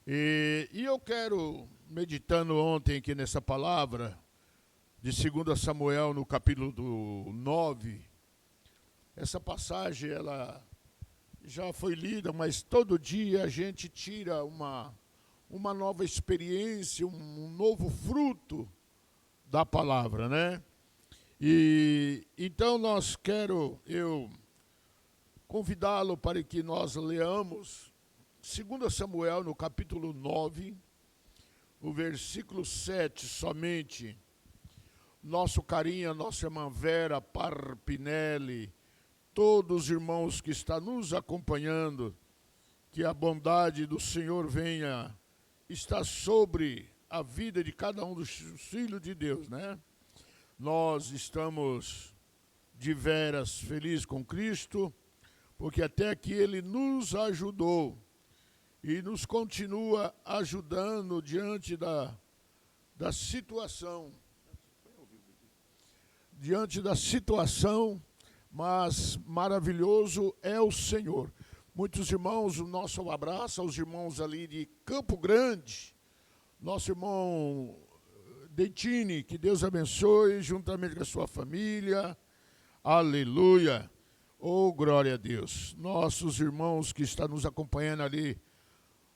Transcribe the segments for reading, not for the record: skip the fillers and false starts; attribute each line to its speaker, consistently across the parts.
Speaker 1: E eu quero, meditando ontem aqui nessa palavra, de 2 Samuel, no capítulo 9, essa passagem, ela já foi lida, mas todo dia a gente tira uma nova experiência, um novo fruto da palavra, né? E então eu convidá-lo para que nós leamos 2 Samuel, no capítulo 9, o versículo 7 somente. Nosso carinho, nossa irmã Vera Parpinelli, todos os irmãos que estão nos acompanhando, que a bondade do Senhor venha estar sobre a vida de cada um dos filhos de Deus, né? Nós estamos de veras felizes com Cristo, porque até aqui Ele nos ajudou e nos continua ajudando diante da situação. Diante da situação, mas maravilhoso é o Senhor. Muitos irmãos, o nosso abraço aos irmãos ali de Campo Grande, nosso irmão Deitine, que Deus abençoe, juntamente com a sua família, aleluia, oh glória a Deus. Nossos irmãos que estão nos acompanhando ali,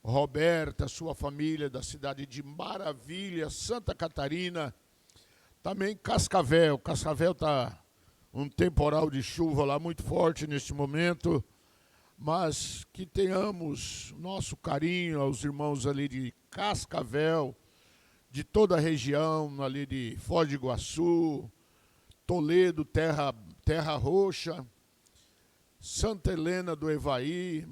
Speaker 1: Roberta, sua família da cidade de Maravilha, Santa Catarina, também Cascavel está um temporal de chuva lá muito forte neste momento, mas que tenhamos nosso carinho aos irmãos ali de Cascavel, de toda a região ali de Foz do Iguaçu, Toledo, Terra Roxa, Santa Helena do Evaí,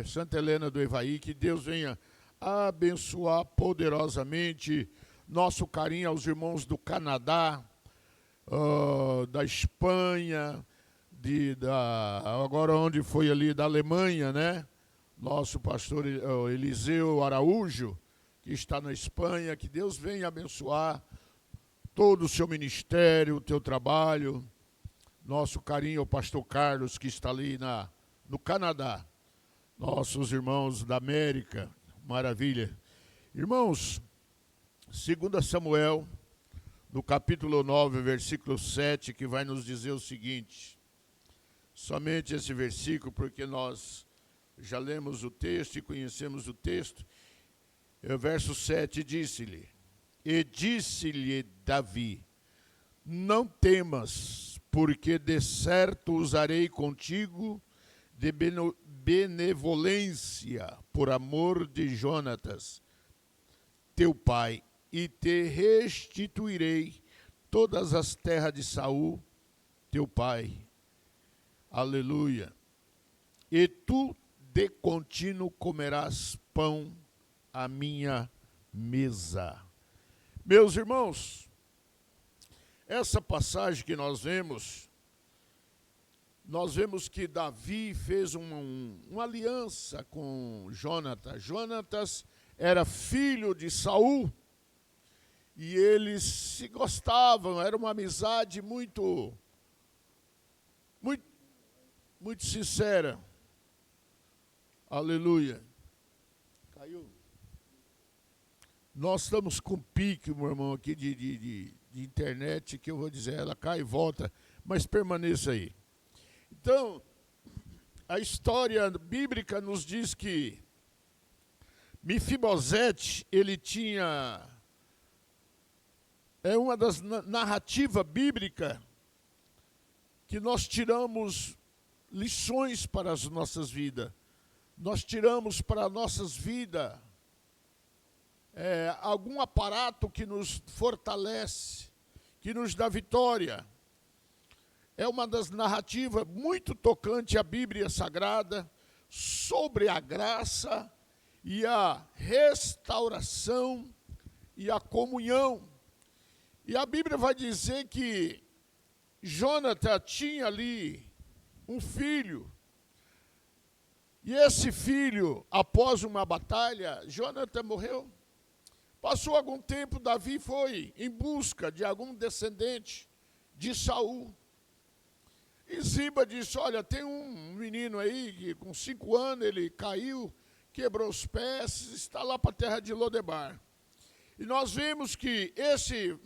Speaker 1: Santa Helena do Evaí, que Deus venha abençoar poderosamente. Nosso carinho aos irmãos do Canadá, da Espanha, agora onde foi ali da Alemanha, né? Nosso pastor Eliseu Araújo, que está na Espanha, que Deus venha abençoar todo o seu ministério, o teu trabalho. Nosso carinho ao pastor Carlos, que está ali no Canadá. Nossos irmãos da América, maravilha. Irmãos, 2 Samuel, no capítulo 9, versículo 7, que vai nos dizer o seguinte. Somente esse versículo, porque nós já lemos o texto e conhecemos o texto. O verso 7 disse-lhe, e disse-lhe Davi, não temas, porque de certo usarei contigo de benevolência, por amor de Jonatas, teu pai, e te restituirei todas as terras de Saul, teu pai. Aleluia. E tu de contínuo comerás pão à minha mesa. Meus irmãos, essa passagem que nós vemos que Davi fez uma aliança com Jonatas. Jonatas era filho de Saul, e eles se gostavam, era uma amizade muito sincera. Aleluia. Caiu. Nós estamos com pique, meu irmão, aqui de internet, que eu vou dizer, ela cai e volta, mas permaneça aí. Então, a história bíblica nos diz que Mefibosete, ele tinha... É uma das narrativas bíblicas que nós tiramos lições para as nossas vidas. Nós tiramos para as nossas vidas algum aparato que nos fortalece, que nos dá vitória. É uma das narrativas muito tocante à Bíblia Sagrada sobre a graça e a restauração e a comunhão. E a Bíblia vai dizer que Jonatas tinha ali um filho. E esse filho, após uma batalha, Jonatas morreu. Passou algum tempo, Davi foi em busca de algum descendente de Saul. E Ziba disse, olha, tem um menino aí que com 5 anos ele caiu, quebrou os pés, está lá para a terra de Lodebar. E nós vimos que esse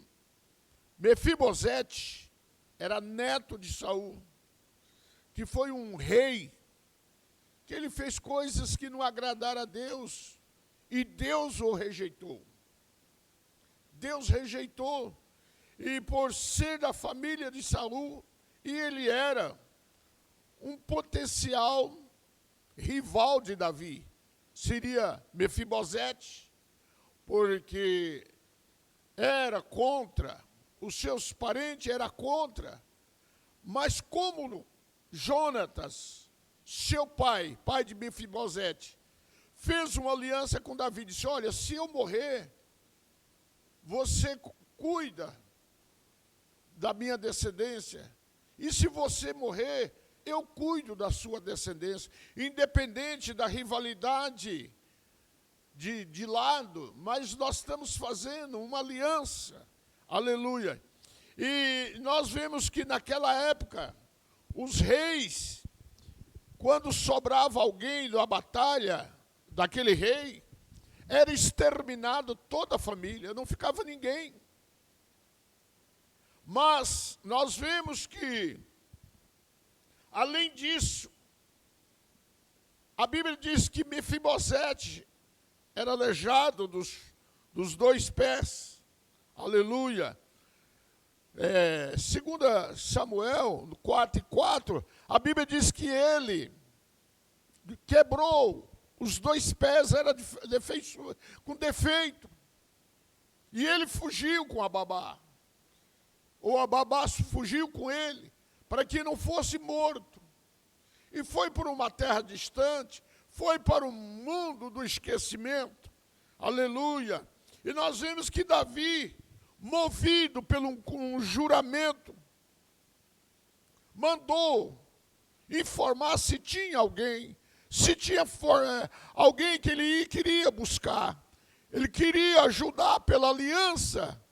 Speaker 1: Mefibosete era neto de Saul, que foi um rei, que ele fez coisas que não agradaram a Deus, e Deus o rejeitou. Deus rejeitou, e por ser da família de Saul, e ele era um potencial rival de Davi, seria Mefibosete, porque era contra, os seus parentes eram contra, mas como Jonatas, seu pai de Mefibosete, fez uma aliança com Davi, disse, olha, se eu morrer, você cuida da minha descendência, e se você morrer, eu cuido da sua descendência, independente da rivalidade de lado, mas nós estamos fazendo uma aliança, aleluia. E nós vemos que naquela época, os reis, quando sobrava alguém da batalha daquele rei, era exterminado toda a família, não ficava ninguém. Mas nós vemos que, além disso, a Bíblia diz que Mefibosete era aleijado dos 2 pés. Aleluia. 2 Samuel 4:4, a Bíblia diz que ele quebrou os 2 pés, era com defeito. E ele fugiu com a babá. Ou a babá fugiu com ele, para que não fosse morto. E foi para uma terra distante, foi para o mundo do esquecimento. Aleluia. E nós vemos que Davi, movido com um juramento, mandou informar se tinha alguém, se tinha alguém que ele queria buscar. Ele queria ajudar pela aliança,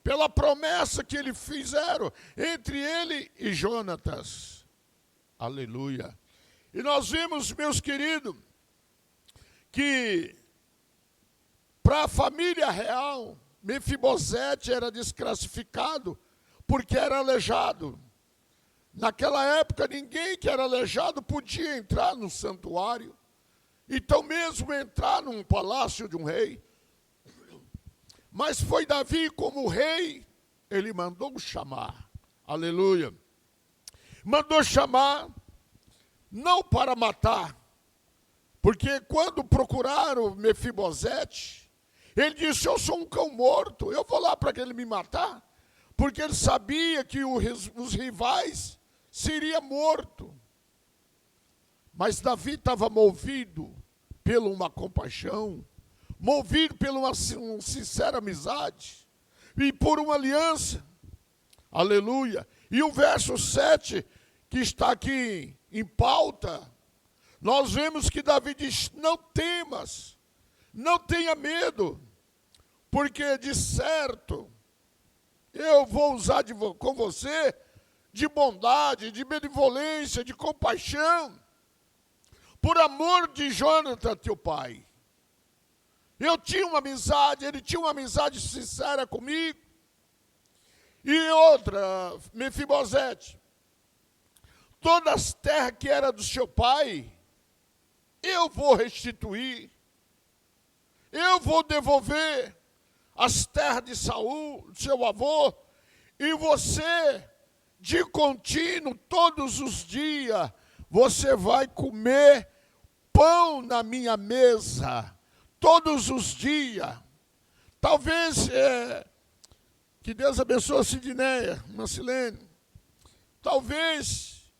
Speaker 1: pela promessa que eles fizeram entre ele e Jonatas. Aleluia. E nós vimos, meus queridos, que para a família real, Mefibosete era desclassificado porque era aleijado. Naquela época, ninguém que era aleijado podia entrar no santuário, então mesmo entrar num palácio de um rei. Mas foi Davi como rei, ele mandou chamar, aleluia. Mandou chamar, não para matar, porque quando procuraram Mefibosete, ele disse, eu sou um cão morto, eu vou lá para que ele me matar, porque ele sabia que os rivais seriam mortos. Mas Davi estava movido por uma compaixão, movido por uma sincera amizade, e por uma aliança, aleluia. E o verso 7, que está aqui em pauta, nós vemos que Davi diz, não temas, não tenha medo, porque de certo, eu vou usar com você de bondade, de benevolência, de compaixão, por amor de Jonatas, teu pai. Eu tinha uma amizade, ele tinha uma amizade sincera comigo. E outra, Mefibosete, todas as terras que eram do seu pai, eu vou restituir, eu vou devolver as terras de Saul, seu avô, e você, de contínuo, todos os dias, você vai comer pão na minha mesa, todos os dias. Talvez, que Deus abençoe a Sidneia, Marcilene, talvez,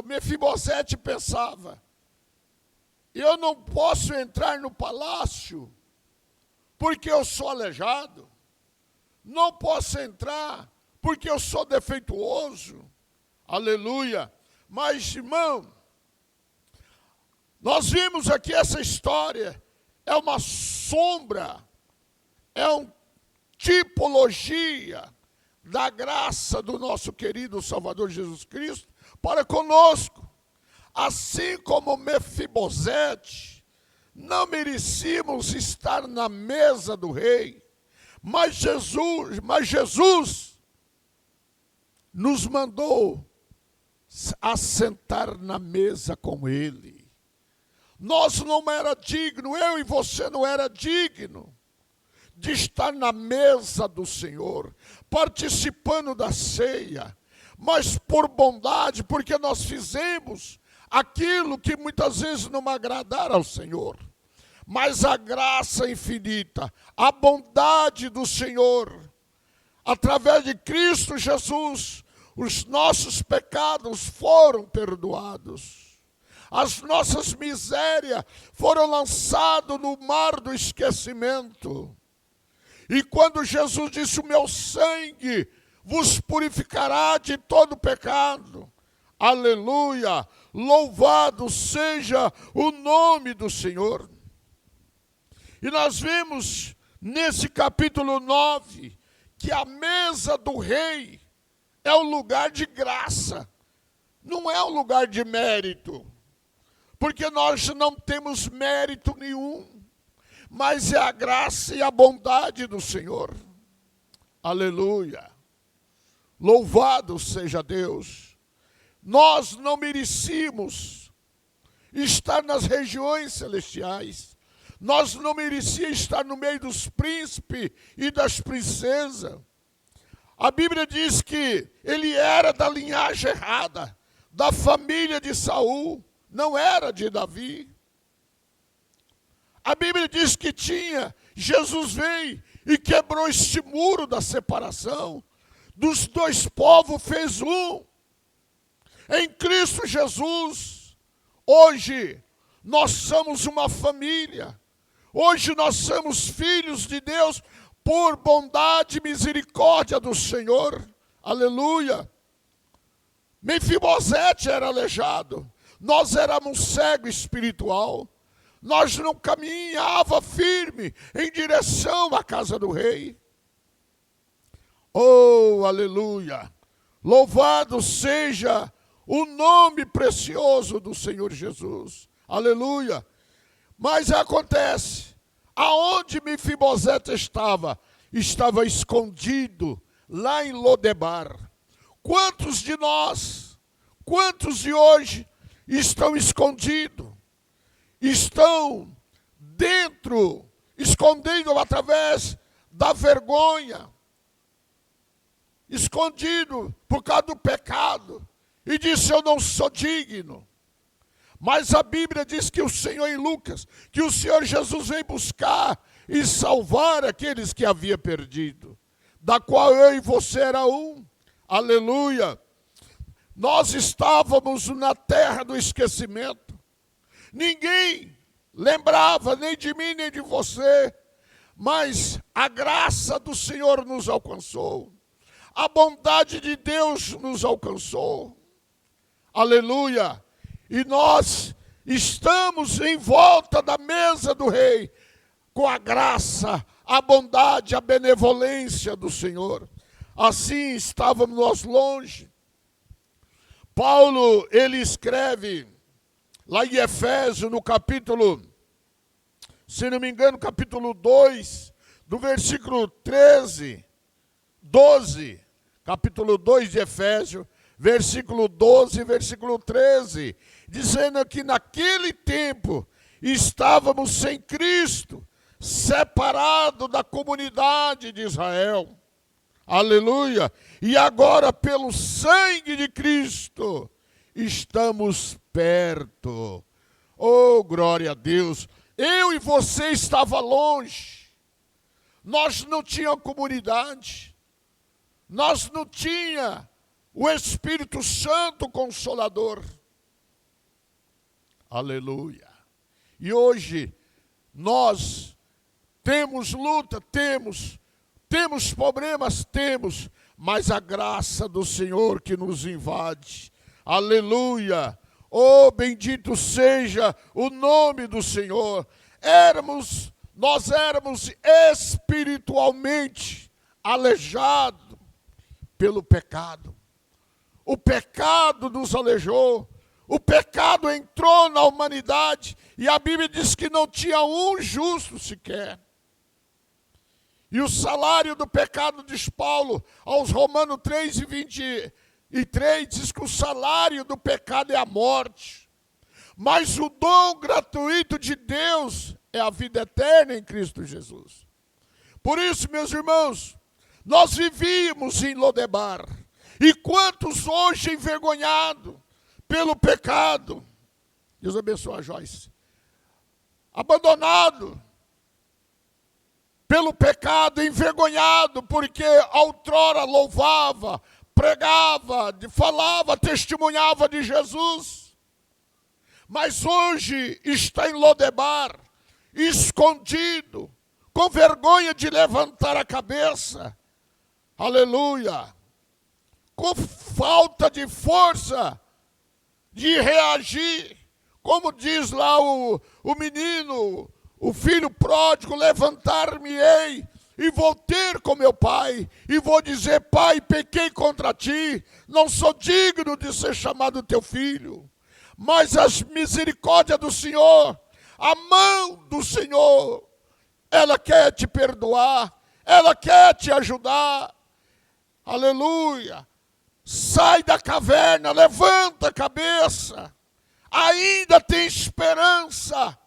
Speaker 1: Mefibosete pensava, eu não posso entrar no palácio, porque eu sou aleijado, não posso entrar, porque eu sou defeituoso, aleluia. Mas, irmão, nós vimos aqui essa história, é uma sombra, é uma tipologia da graça do nosso querido Salvador Jesus Cristo para conosco. Assim como Mefibosete, não merecíamos estar na mesa do rei, mas Jesus nos mandou assentar na mesa com ele. Nós não era digno, eu e você não era digno de estar na mesa do Senhor, participando da ceia, mas por bondade, porque nós fizemos aquilo que muitas vezes não agradara ao Senhor. Mas a graça infinita, a bondade do Senhor, através de Cristo Jesus, os nossos pecados foram perdoados. As nossas misérias foram lançadas no mar do esquecimento. E quando Jesus disse, o meu sangue vos purificará de todo pecado. Aleluia! Louvado seja o nome do Senhor. E nós vimos nesse capítulo 9 que a mesa do rei é o lugar de graça, não é o lugar de mérito, porque nós não temos mérito nenhum, mas é a graça e a bondade do Senhor. Aleluia! Louvado seja Deus. Nós não merecíamos estar nas regiões celestiais. Nós não merecíamos estar no meio dos príncipes e das princesas. A Bíblia diz que ele era da linhagem errada, da família de Saul, não era de Davi. A Bíblia diz que Jesus veio e quebrou este muro da separação. Dos dois povos fez um. Em Cristo Jesus, hoje nós somos uma família. Hoje nós somos filhos de Deus por bondade e misericórdia do Senhor. Aleluia. Mefibosete era aleijado. Nós éramos cego espiritual. Nós não caminhava firme em direção à casa do rei. Oh, aleluia. Louvado seja o nome precioso do Senhor Jesus. Aleluia. Mas acontece, aonde Mefibosete estava escondido, lá em Lodebar. Quantos de nós, quantos de hoje estão escondidos? Estão dentro, escondidos através da vergonha, escondido por causa do pecado, e disse, eu não sou digno. Mas a Bíblia diz que o Senhor, em Lucas, que o Senhor Jesus veio buscar e salvar aqueles que havia perdido, da qual eu e você era um. Aleluia. Nós estávamos na terra do esquecimento. Ninguém lembrava nem de mim, nem de você. Mas a graça do Senhor nos alcançou. A bondade de Deus nos alcançou. Aleluia. E nós estamos em volta da mesa do rei, com a graça, a bondade, a benevolência do Senhor. Assim estávamos nós longe. Paulo, ele escreve lá em Efésios, no capítulo, se não me engano, capítulo 2, do versículo 12, capítulo 2 de Efésios, versículo 12 e versículo 13, dizendo que naquele tempo estávamos sem Cristo, separados da comunidade de Israel. Aleluia! E agora, pelo sangue de Cristo, estamos perto. Oh, glória a Deus! Eu e você estava longe. Nós não tínhamos comunidade. Nós não tínhamos o Espírito Santo Consolador. Aleluia. E hoje nós temos luta, temos problemas, mas a graça do Senhor que nos invade. Aleluia. Oh, bendito seja o nome do Senhor. Nós éramos espiritualmente aleijados pelo pecado. O pecado nos aleijou. o pecado entrou na humanidade e a Bíblia diz que não tinha um justo sequer. E o salário do pecado, diz Paulo, aos Romanos 3:23, diz que o salário do pecado é a morte. Mas o dom gratuito de Deus é a vida eterna em Cristo Jesus. Por isso, meus irmãos, nós vivíamos em Lodebar. E quantos hoje envergonhados pelo pecado, Deus abençoe a Joyce, abandonado pelo pecado, envergonhado, porque outrora louvava, pregava, falava, testemunhava de Jesus. Mas hoje está em Lodebar, escondido, com vergonha de levantar a cabeça. Aleluia! Com falta de força de reagir. Como diz lá o menino, o filho pródigo, levantar-me-ei e vou ter com meu pai, e vou dizer: Pai, pequei contra ti, não sou digno de ser chamado teu filho. Mas as misericórdias do Senhor, a mão do Senhor, ela quer te perdoar, ela quer te ajudar. Aleluia! Sai da caverna, levanta a cabeça. Ainda tem esperança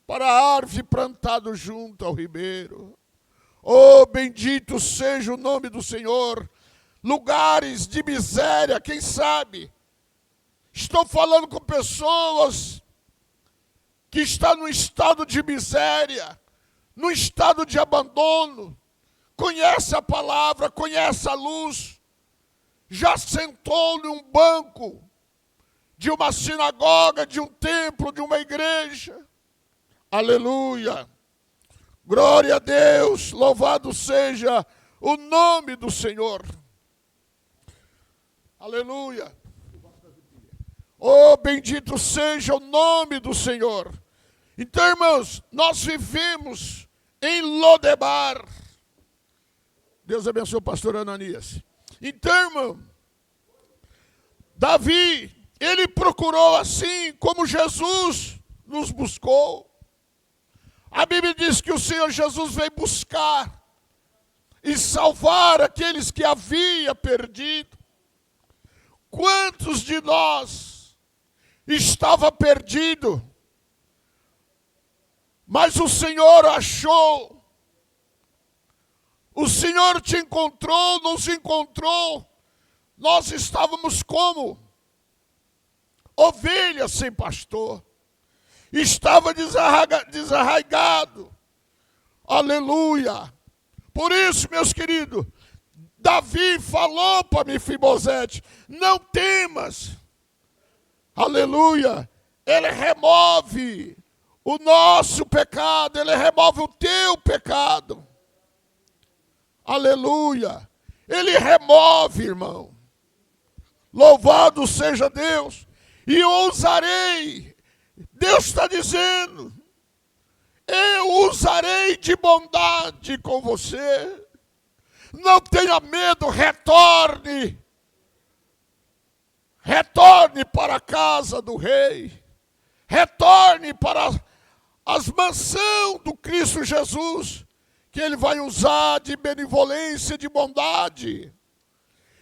Speaker 1: para a árvore plantada junto ao ribeiro. Oh, bendito seja o nome do Senhor. Lugares de miséria, quem sabe? Estou falando com pessoas que estão no estado de miséria, no estado de abandono. Conhece a palavra, conhece a luz. Já sentou num banco de uma sinagoga, de um templo, de uma igreja. Aleluia! Glória a Deus, louvado seja o nome do Senhor. Aleluia! Oh, bendito seja o nome do Senhor. Então, irmãos, nós vivemos em Lodebar. Deus abençoe o pastor Ananias. Então, irmão, Davi, ele procurou assim como Jesus nos buscou. A Bíblia diz que o Senhor Jesus veio buscar e salvar aqueles que havia perdido. Quantos de nós estava perdido, mas o Senhor achou? O Senhor te encontrou, nos encontrou. Nós estávamos como? Ovelhas sem pastor. Estava desarraigado. Aleluia. Por isso, meus queridos, Davi falou para Mefibosete: não temas. Aleluia. Ele remove o nosso pecado, ele remove o teu pecado. Aleluia. Ele remove, irmão. Louvado seja Deus. E eu usarei. Deus está dizendo: eu usarei de bondade com você. Não tenha medo, retorne. Retorne para a casa do rei. Retorne para as mansões do Cristo Jesus, que Ele vai usar de benevolência, de bondade.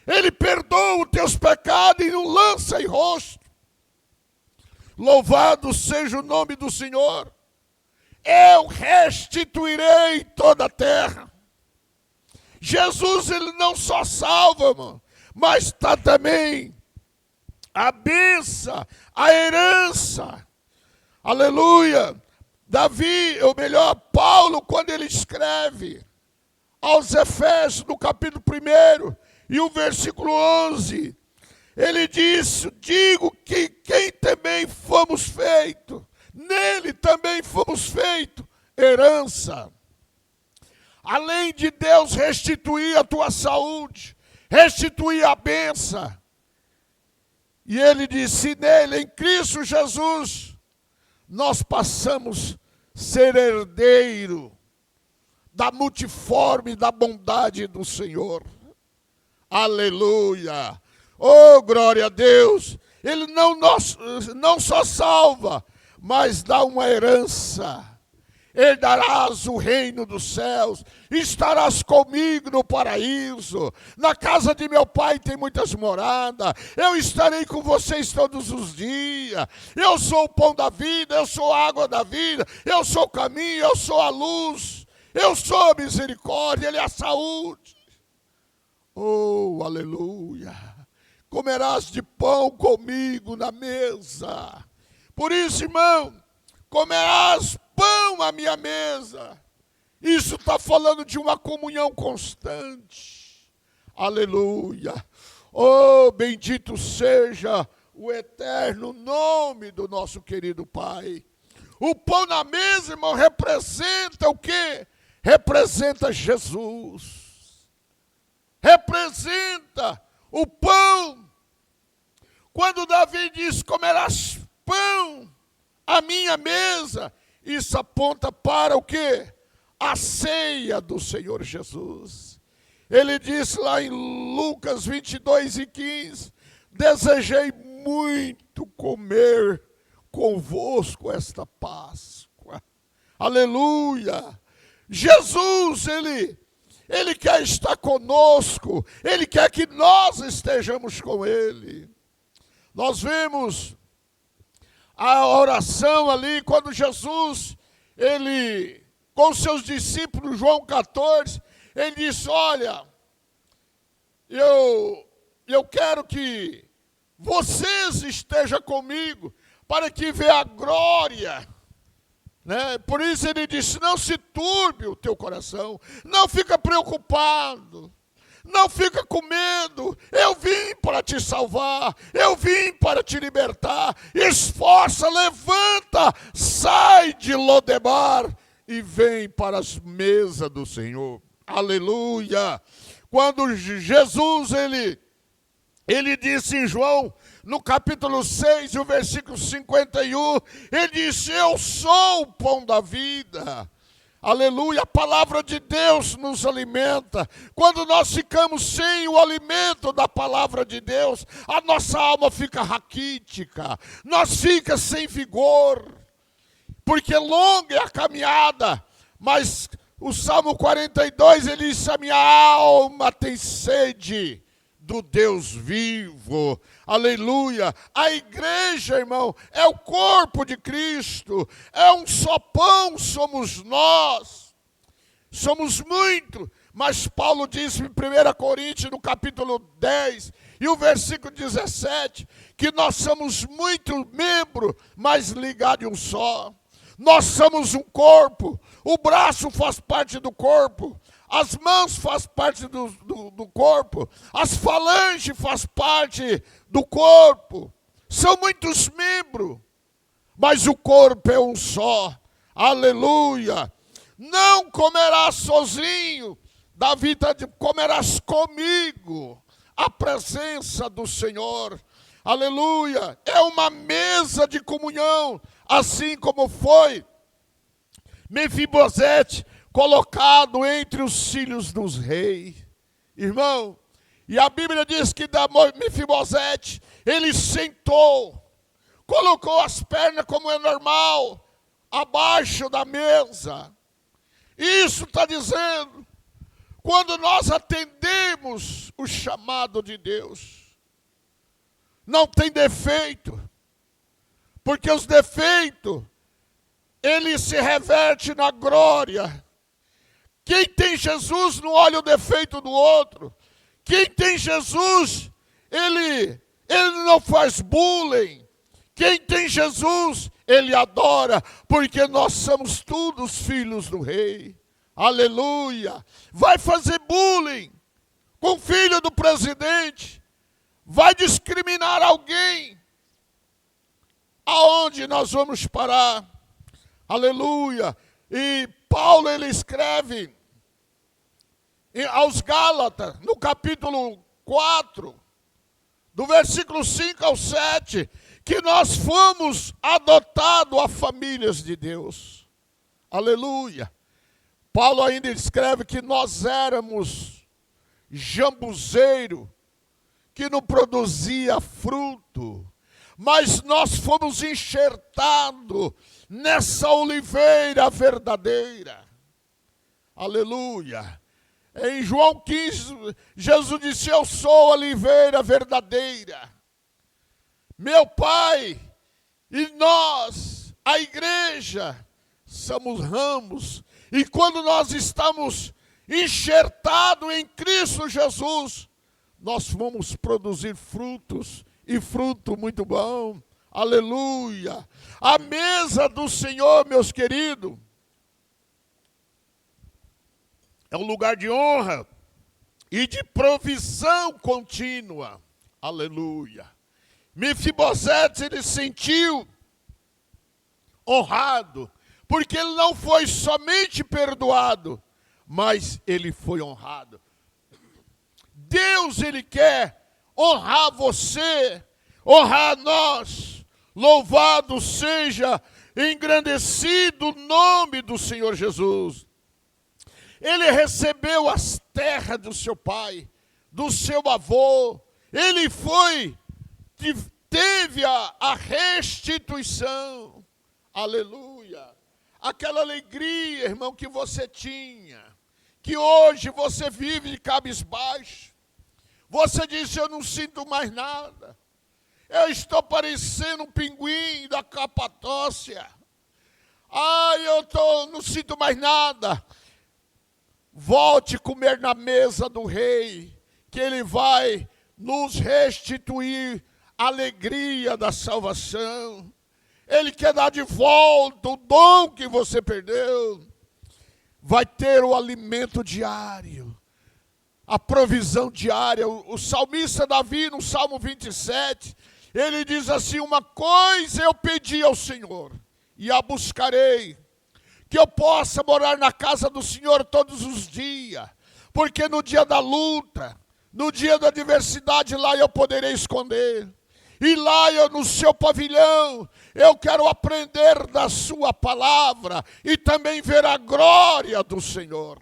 Speaker 1: Ele perdoa os teus pecados e não lança em rosto. Louvado seja o nome do Senhor. Eu restituirei toda a terra. Jesus, Ele não só salva, irmão, mas está também a bênção, a herança. Aleluia. Davi, ou melhor, Paulo, quando ele escreve aos Efésios, no capítulo 1 e o versículo 11, ele diz: digo que quem também fomos feitos, nele também fomos feitos herança. Além de Deus restituir a tua saúde, restituir a bênção. E ele disse: nele, em Cristo Jesus, nós passamos a ser herdeiro da multiforme da bondade do Senhor. Aleluia! Oh, glória a Deus! Ele não só salva, mas dá uma herança. Herdarás o reino dos céus, estarás comigo no paraíso, na casa de meu pai tem muitas moradas, eu estarei com vocês todos os dias, eu sou o pão da vida, eu sou a água da vida, eu sou o caminho, eu sou a luz, eu sou a misericórdia, Ele é a saúde. Oh, aleluia! Comerás de pão comigo na mesa. Por isso, irmão, comerás pão à minha mesa. Isso está falando de uma comunhão constante. Aleluia. Oh, bendito seja o eterno nome do nosso querido Pai. O pão na mesa, irmão, representa o quê? Representa Jesus. Representa o pão. Quando Davi diz, comerás pão à minha mesa, isso aponta para o quê? A ceia do Senhor Jesus. Ele disse lá em Lucas 22:15, desejei muito comer convosco esta Páscoa. Aleluia! Jesus, Ele quer estar conosco, Ele quer que nós estejamos com Ele. Nós vemos a oração ali, quando Jesus, Ele, com seus discípulos, João 14, Ele disse, olha, eu quero que vocês estejam comigo, para que veja a glória, né? Por isso Ele disse, não se turbe o teu coração, não fica preocupado, não fica com medo, eu vim para te salvar, eu vim para te libertar, esforça, levanta, sai de Lodebar e vem para as mesas do Senhor. Aleluia! Quando Jesus, ele disse em João, no capítulo 6, o versículo 51, ele disse, eu sou o pão da vida. Aleluia, a palavra de Deus nos alimenta. Quando nós ficamos sem o alimento da palavra de Deus, a nossa alma fica raquítica, nós ficamos sem vigor, porque longa é a caminhada. Mas o Salmo 42, ele diz, a minha alma tem sede do Deus vivo. Aleluia. A igreja, irmão, é o corpo de Cristo. É um só pão, somos nós. Somos muito. Mas Paulo disse em 1 Coríntios, no capítulo 10, e o versículo 17, que nós somos muito membros, mas ligados em um só. Nós somos um corpo. O braço faz parte do corpo. As mãos fazem parte do corpo. As falanges fazem parte do corpo. São muitos membros, mas o corpo é um só. Aleluia. Não comerás sozinho. Davi está dizendo, comerás comigo. A presença do Senhor. Aleluia. É uma mesa de comunhão. Assim como foi Mefibosete colocado entre os filhos dos reis. Irmão, e a Bíblia diz que da Mefibosete, ele sentou, colocou as pernas como é normal, abaixo da mesa. Isso está dizendo, quando nós atendemos o chamado de Deus, não tem defeito, porque os defeitos, ele se reverte na glória. Quem tem Jesus não olha o defeito do outro. Quem tem Jesus, ele não faz bullying. Quem tem Jesus, ele adora, porque nós somos todos filhos do rei. Aleluia. Vai fazer bullying com o filho do presidente, vai discriminar alguém. Aonde nós vamos parar? Aleluia. E Paulo, ele escreve aos Gálatas, no capítulo 4, do versículo 5 ao 7, que nós fomos adotados a famílias de Deus. Aleluia. Paulo ainda escreve que nós éramos jambuzeiro, que não produzia fruto. mas nós fomos enxertados nessa oliveira verdadeira. Aleluia. Em João 15, Jesus disse: eu sou a oliveira verdadeira. Meu Pai e nós, a igreja, somos ramos. E quando nós estamos enxertados em Cristo Jesus, nós vamos produzir frutos, e fruto muito bom. Aleluia. A mesa do Senhor, meus queridos, é um lugar de honra e de provisão contínua. Aleluia. Mefibosete, ele sentiu honrado, porque ele não foi somente perdoado, mas ele foi honrado. Deus, ele quer honrar você, honrar nós. Louvado seja, engrandecido o nome do Senhor Jesus. Ele recebeu as terras do seu pai, do seu avô. Ele teve a restituição. Aleluia. Aquela alegria, irmão, que você tinha, que hoje você vive de cabisbaixo. Você diz: eu não sinto mais nada. Eu estou parecendo um pinguim da Capadócia. Eu não sinto mais nada. Volte a comer na mesa do rei, que ele vai nos restituir a alegria da salvação. Ele quer dar de volta o dom que você perdeu. Vai ter o alimento diário, a provisão diária. O salmista Davi, no Salmo 27, ele diz assim: uma coisa eu pedi ao Senhor, e a buscarei, que eu possa morar na casa do Senhor todos os dias, porque no dia da luta, no dia da adversidade, lá eu poderei esconder. E lá no seu pavilhão, eu quero aprender da sua palavra e também ver a glória do Senhor.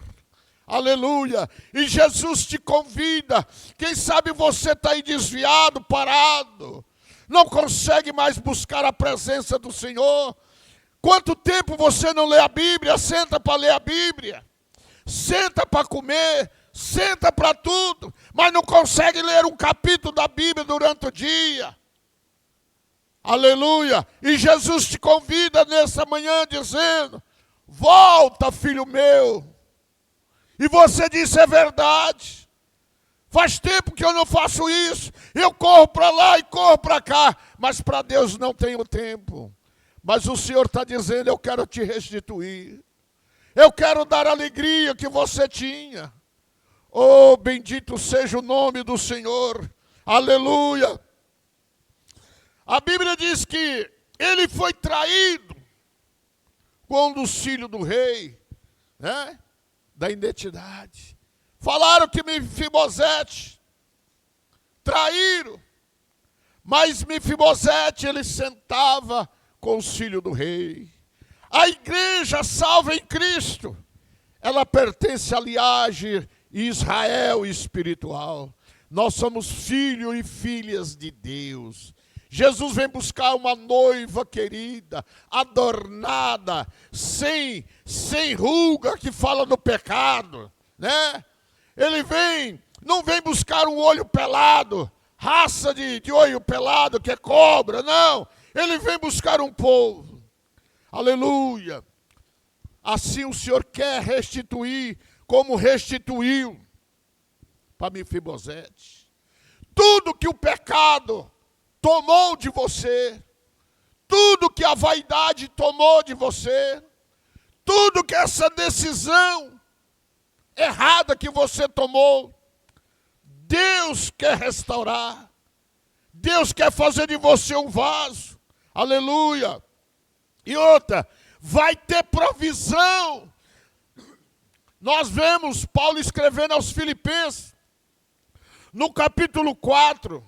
Speaker 1: Aleluia. E Jesus te convida. Quem sabe você está aí desviado, parado, não consegue mais buscar a presença do Senhor. Quanto tempo você não lê a Bíblia? Senta para ler a Bíblia, senta para comer, senta para tudo, mas não consegue ler um capítulo da Bíblia durante o dia. Aleluia. E Jesus te convida nessa manhã dizendo: volta, filho meu. E você disse: é verdade. Faz tempo que eu não faço isso. Eu corro para lá e corro para cá, mas para Deus não tenho tempo. Mas o Senhor está dizendo: eu quero te restituir. Eu quero dar a alegria que você tinha. Oh, bendito seja o nome do Senhor. Aleluia. A Bíblia diz que ele foi traído com o filho do rei, né? Da identidade. Falaram que Mefibosete traíram, mas Mefibosete, ele sentava com o filho do rei. A igreja salva em Cristo, ela pertence à linhagem Israel espiritual. Nós somos filhos e filhas de Deus. Jesus vem buscar uma noiva querida, adornada, sem ruga, que fala do pecado, né? Ele não vem buscar um olho pelado, raça de olho pelado, que é cobra, não. Ele vem buscar um povo. Aleluia. Assim o Senhor quer restituir, como restituiu para Mefibosete. Tudo que o pecado tomou de você, tudo que a vaidade tomou de você, tudo que essa decisão errada que você tomou, Deus quer restaurar. Deus quer fazer de você um vaso. Aleluia. E outra, vai ter provisão. Nós vemos Paulo escrevendo aos Filipenses, no capítulo 4,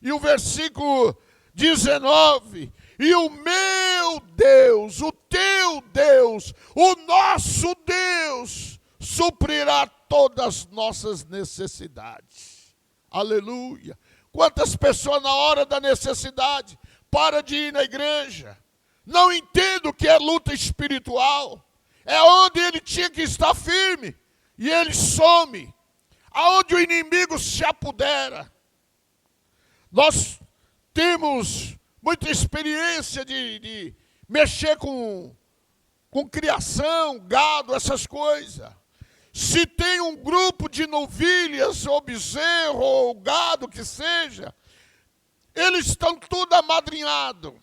Speaker 1: e o versículo 19. E o meu Deus, o teu Deus, o nosso Deus, suprirá todas as nossas necessidades. Aleluia. Quantas pessoas na hora da necessidade param de ir na igreja, não entendem o que é luta espiritual, é onde ele tinha que estar firme, e ele some, aonde o inimigo se apodera. Nós temos muita experiência de mexer com criação, gado, essas coisas. Se tem um grupo de novilhas, ou bezerro, ou gado que seja, eles estão tudo amadrinhados.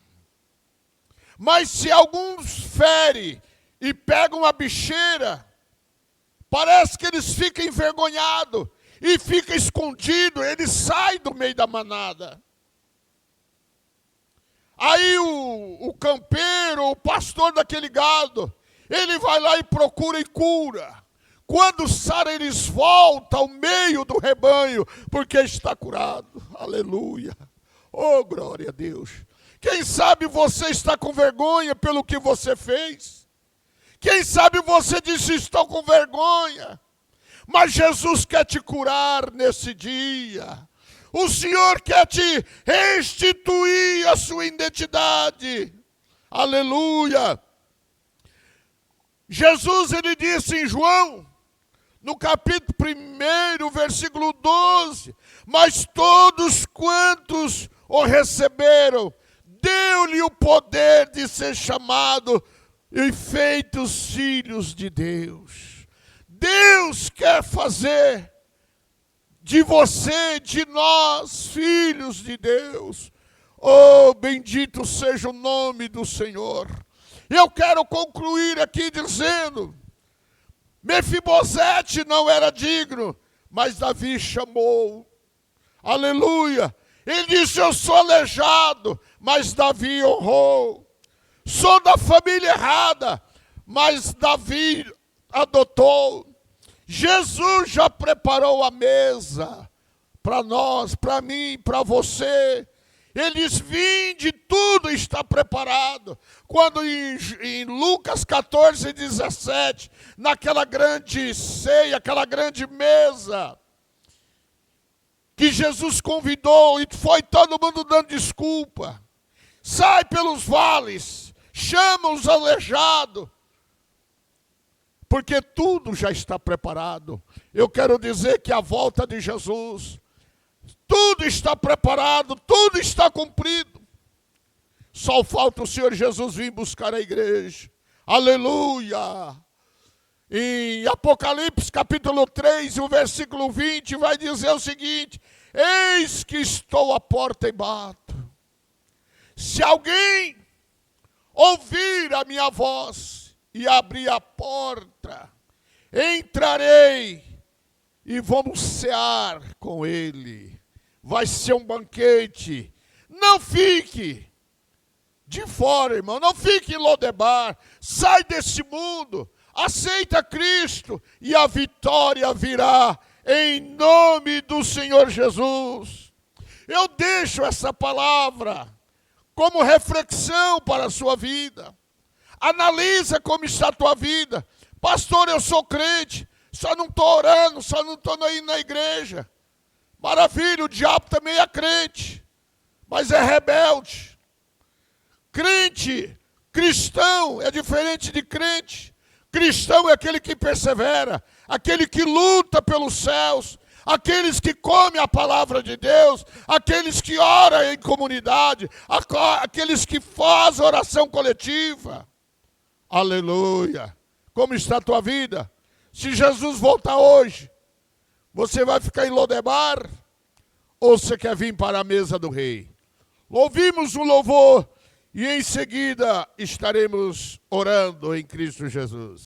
Speaker 1: Mas se alguns ferem e pegam uma bicheira, parece que eles ficam envergonhados e ficam escondidos, eles saem do meio da manada. Aí o campeiro, o pastor daquele gado, ele vai lá e procura e cura. Quando sara, eles voltam ao meio do rebanho, porque está curado. Aleluia. Oh, glória a Deus. Quem sabe você está com vergonha pelo que você fez. Quem sabe você disse, estou com vergonha. Mas Jesus quer te curar nesse dia. O Senhor quer te restituir a sua identidade. Aleluia. Jesus, ele disse em João, no capítulo 1, versículo 12, mas todos quantos o receberam, deu-lhe o poder de ser chamado e feitos filhos de Deus. Deus quer fazer de você, de nós, filhos de Deus. Oh, bendito seja o nome do Senhor. Eu quero concluir aqui dizendo, Mefibosete não era digno, mas Davi chamou. Aleluia. Ele disse, eu sou aleijado, mas Davi honrou. Sou da família errada, mas Davi adotou. Jesus já preparou a mesa para nós, para mim, para você. Ele diz, vinde, tudo está preparado. Quando em Lucas 14, 17, naquela grande ceia, aquela grande mesa, que Jesus convidou e foi todo mundo dando desculpa. Sai pelos vales, chama os aleijados, porque tudo já está preparado. Eu quero dizer que a volta de Jesus, tudo está preparado, tudo está cumprido. Só falta o Senhor Jesus vir buscar a igreja. Aleluia! Em Apocalipse capítulo 3, o versículo 20, vai dizer o seguinte, eis que estou à porta e bato. Se alguém ouvir a minha voz e abrir a porta, entrarei e vamos cear com ele. Vai ser um banquete. Não fique de fora, irmão. Não fique em Lodebar. Sai desse mundo. Aceita Cristo e a vitória virá em nome do Senhor Jesus. Eu deixo essa palavra como reflexão para a sua vida. Analisa como está a tua vida. Pastor, eu sou crente, só não estou orando, só não estou indo na igreja. Maravilha, o diabo também é crente, mas é rebelde. Crente, cristão é diferente de crente. Cristão é aquele que persevera, aquele que luta pelos céus, aqueles que comem a palavra de Deus, aqueles que oram em comunidade, aqueles que fazem oração coletiva. Aleluia. Como está a tua vida? Se Jesus voltar hoje, você vai ficar em Lodebar ou você quer vir para a mesa do rei? Ouvimos um louvor e em seguida estaremos orando em Cristo Jesus.